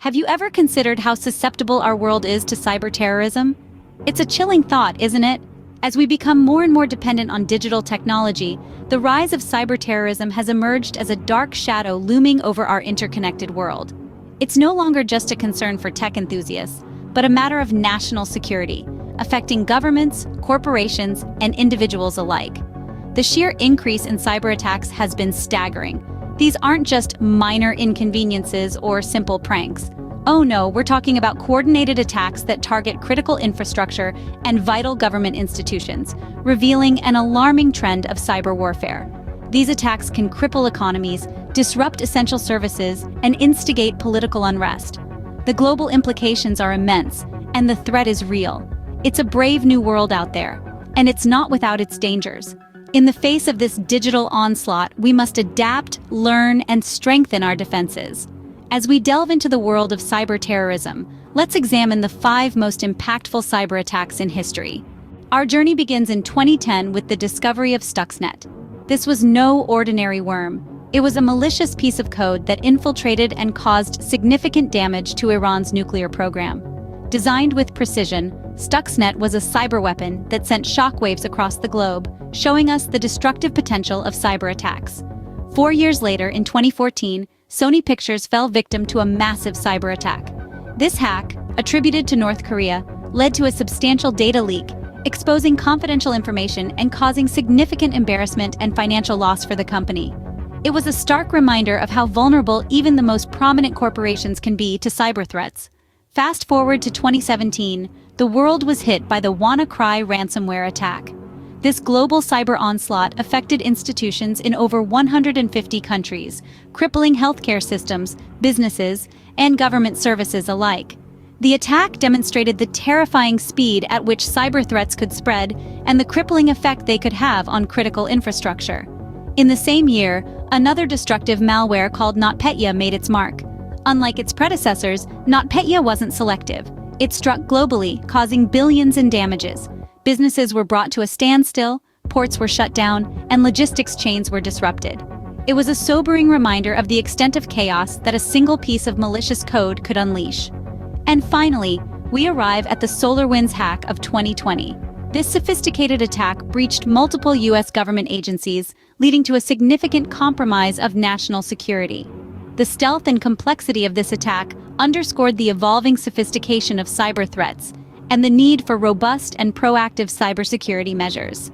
Have you ever considered how susceptible our world is to cyber terrorism? It's a chilling thought, isn't it? As we become more and more dependent on digital technology, the rise of cyber terrorism has emerged as a dark shadow looming over our interconnected world. It's no longer just a concern for tech enthusiasts, but a matter of national security, affecting governments, corporations, and individuals alike. The sheer increase in cyber attacks has been staggering. These aren't just minor inconveniences or simple pranks. Oh no, we're talking about coordinated attacks that target critical infrastructure and vital government institutions, revealing an alarming trend of cyber warfare. These attacks can cripple economies, disrupt essential services, and instigate political unrest. The global implications are immense, and the threat is real. It's a brave new world out there, and it's not without its dangers. In the face of this digital onslaught, we must adapt, learn, and strengthen our defenses. As we delve into the world of cyber terrorism, let's examine the 5 most impactful cyber attacks in history. Our journey begins in 2010 with the discovery of Stuxnet. This was no ordinary worm. It was a malicious piece of code that infiltrated and caused significant damage to Iran's nuclear program. Designed with precision, Stuxnet was a cyber weapon that sent shockwaves across the globe, showing us the destructive potential of cyber attacks. 4 years later, in 2014, Sony Pictures fell victim to a massive cyber attack. This hack, attributed to North Korea, led to a substantial data leak, exposing confidential information and causing significant embarrassment and financial loss for the company. It was a stark reminder of how vulnerable even the most prominent corporations can be to cyber threats. Fast forward to 2017, the world was hit by the WannaCry ransomware attack. This global cyber onslaught affected institutions in over 150 countries, crippling healthcare systems, businesses, and government services alike. The attack demonstrated the terrifying speed at which cyber threats could spread and the crippling effect they could have on critical infrastructure. In the same year, another destructive malware called NotPetya made its mark. Unlike its predecessors, NotPetya wasn't selective. It struck globally, causing billions in damages. Businesses were brought to a standstill, ports were shut down, and logistics chains were disrupted. It was a sobering reminder of the extent of chaos that a single piece of malicious code could unleash. And finally, we arrive at the SolarWinds hack of 2020. This sophisticated attack breached multiple U.S. government agencies, leading to a significant compromise of national security. The stealth and complexity of this attack underscored the evolving sophistication of cyber threats and the need for robust and proactive cybersecurity measures.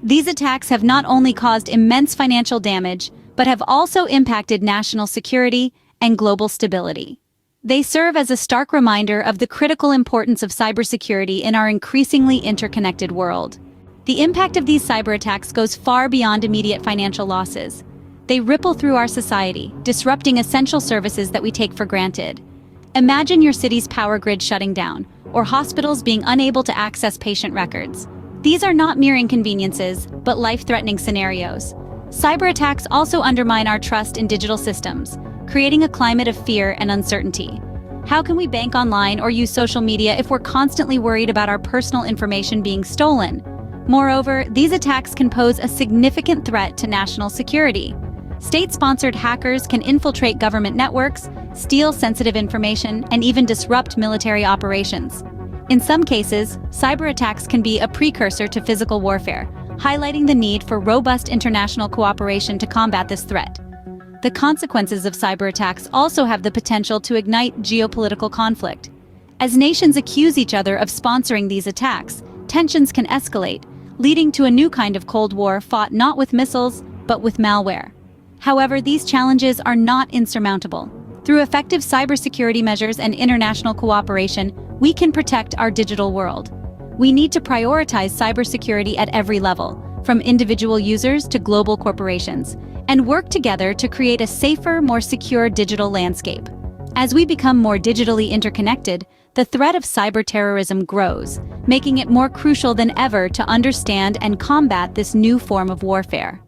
These attacks have not only caused immense financial damage, but have also impacted national security and global stability. They serve as a stark reminder of the critical importance of cybersecurity in our increasingly interconnected world. The impact of these cyber attacks goes far beyond immediate financial losses. They ripple through our society, disrupting essential services that we take for granted. Imagine your city's power grid shutting down, or hospitals being unable to access patient records. These are not mere inconveniences, but life-threatening scenarios. Cyber attacks also undermine our trust in digital systems, creating a climate of fear and uncertainty. How can we bank online or use social media if we're constantly worried about our personal information being stolen? Moreover, these attacks can pose a significant threat to national security. State-sponsored hackers can infiltrate government networks, steal sensitive information, and even disrupt military operations. In some cases, cyber attacks can be a precursor to physical warfare, highlighting the need for robust international cooperation to combat this threat. The consequences of cyber attacks also have the potential to ignite geopolitical conflict. As nations accuse each other of sponsoring these attacks, tensions can escalate, leading to a new kind of Cold War fought not with missiles, but with malware. However, these challenges are not insurmountable. Through effective cybersecurity measures and international cooperation, we can protect our digital world. We need to prioritize cybersecurity at every level, from individual users to global corporations, and work together to create a safer, more secure digital landscape. As we become more digitally interconnected, the threat of cyber terrorism grows, making it more crucial than ever to understand and combat this new form of warfare.